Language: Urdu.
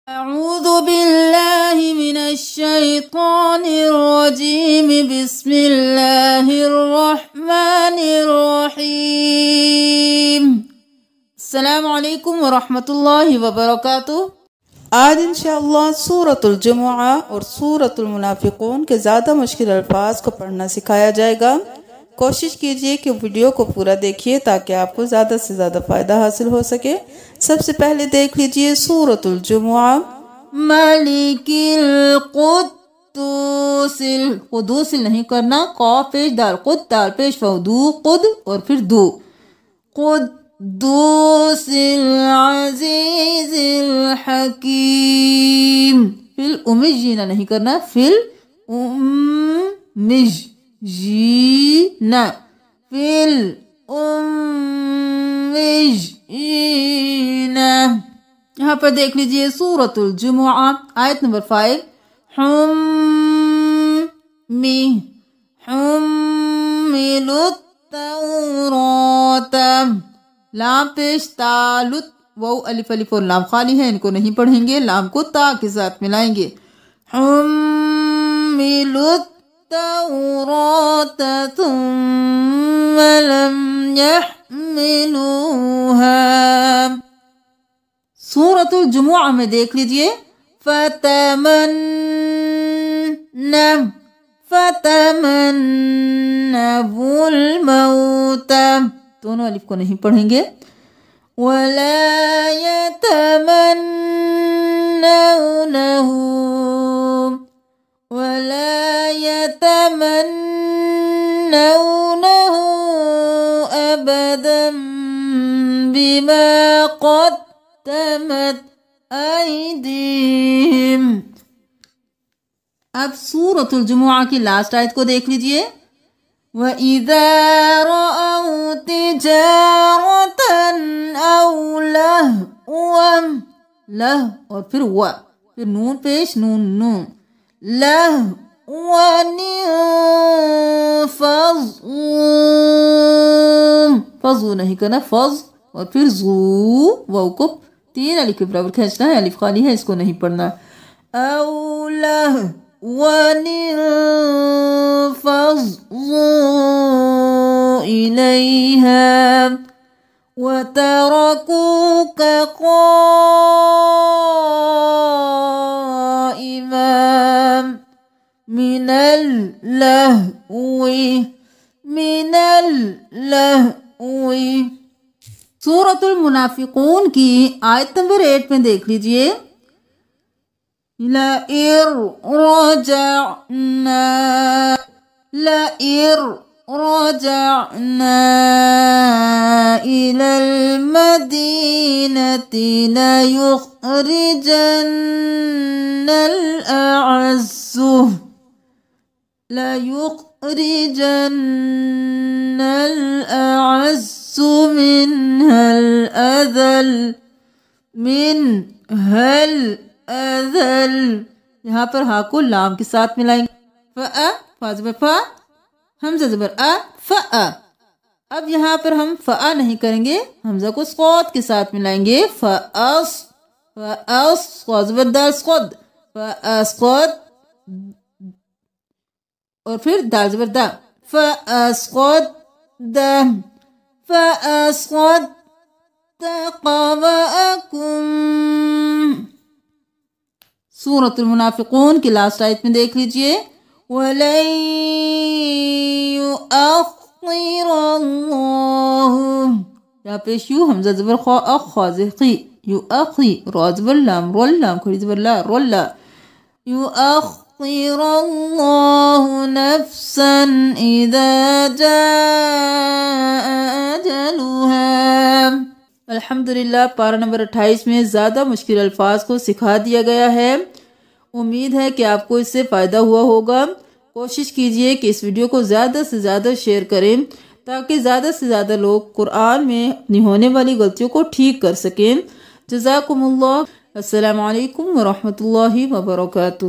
أعوذ بالله من الشيطان الرجيم بسم الله الرحمن الرحيم السلام علیکم ورحمۃ اللہ وبرکاتہ۔ آج انشاءاللہ سورۃ الجمعہ اور سورۃ المنافقون کے زیادہ مشکل الفاظ کو پڑھنا سکھایا جائے گا۔ کوشش کیجئے کہ ویڈیو کو پورا دیکھیے تاکہ آپ کو زیادہ سے زیادہ فائدہ حاصل ہو سکے۔ سب سے پہلے دیکھ لیجئے سورۃ الجمعہ۔ مالک القدوس، قدوس نہیں کرنا، قاف پیش دال، قد دال پیش فودو، قد اور پھر دو، قدوس العزیز الحکیم۔ فی الامجین نہیں کرنا، فی الامج جینا، فی الامجینا۔ یہاں پر دیکھ لیجئے سورۃ الجمعہ آیت نمبر 5۔ حملوا التوراۃ، لام پیش تالت، واو الف الف اور لام خالی ہے، ان کو نہیں پڑھیں گے، لام کو تا کے ساتھ ملائیں گے۔ حملوا التوراۃ ثم لم يحملوها۔ سورۃ الجمعہ میں دیکھ لیجئے فتمنوا الموت، دونوں الف کو نہیں پڑھیں گے۔ ولا يتمنونه أبدا بما قدمت أيديهم۔ اب سورۃ الجمعہ کی لاسٹ آیت کو دیکھ لیجئے۔ وَإِذَا رَأَوْا تِجَارَةً أَوْ لَهْوًا، لہ اور پھر وا، پھر نون پیش نون نون، لَهْوًا انفضوا، فضو نہیں کرنا، فض اور پھر زو، واو کو تین الف کے برابر کھینچنا ہے، الف خالی ہے، اس کو نہیں پڑھنا۔ أَوْ لَهْوًا انفضوا إِلَيْهَا وَتَرَكُوكَ قَائِمًا من اللہو۔ سورۃ المنافقون کی آیت نمبر 8 میں دیکھ لیجئے۔ لَئِن رَجَعْنَا إِلَى الْمَدِينَةِ لَيُخْرِجَنَّ الْأَعَزُّ مِنْهَا الْأَذَلَّ۔ یہاں پر ہا کو لام کے ساتھ ملائیں گے، فا زبر فا، حمزہ زبر آ، فا۔ اب یہاں پر ہم فا نہیں کریں گے، حمزہ کو سقوط کے ساتھ ملائیں گے، فاس، سقوط زبر دال سقوط، فاسقط اور پھر دال زبر دا، فاسقط دم، فاسقط قبأکم۔ سورۃ المنافقون کی لاسٹ آیت میں دیکھ لیجئے۔ وَلَن يُؤَخِّرَ اللَّهُ، یہاں پیش یو، حمزہ زبر خوا، خوا زخی، یؤخی، را زبر لام، رول لام کھڑی زبر لا، رولا، يُؤَخِّرَ اللَّهُ نَفْسًا إِذَا جَاءَ أَجَلُهَا۔ الحمدللہ پارہ نمبر 28 میں زیادہ مشکل الفاظ کو سکھا دیا گیا ہے۔ امید ہے کہ آپ کو اس سے فائدہ ہوا ہوگا۔ کوشش کیجئے کہ اس ویڈیو کو زیادہ سے زیادہ شیئر کریں تاکہ زیادہ سے زیادہ لوگ قرآن میں اپنی ہونے والی غلطیوں کو ٹھیک کر سکیں۔ جزاکم اللہ۔ السلام علیکم ورحمۃ اللہ وبرکاتہ۔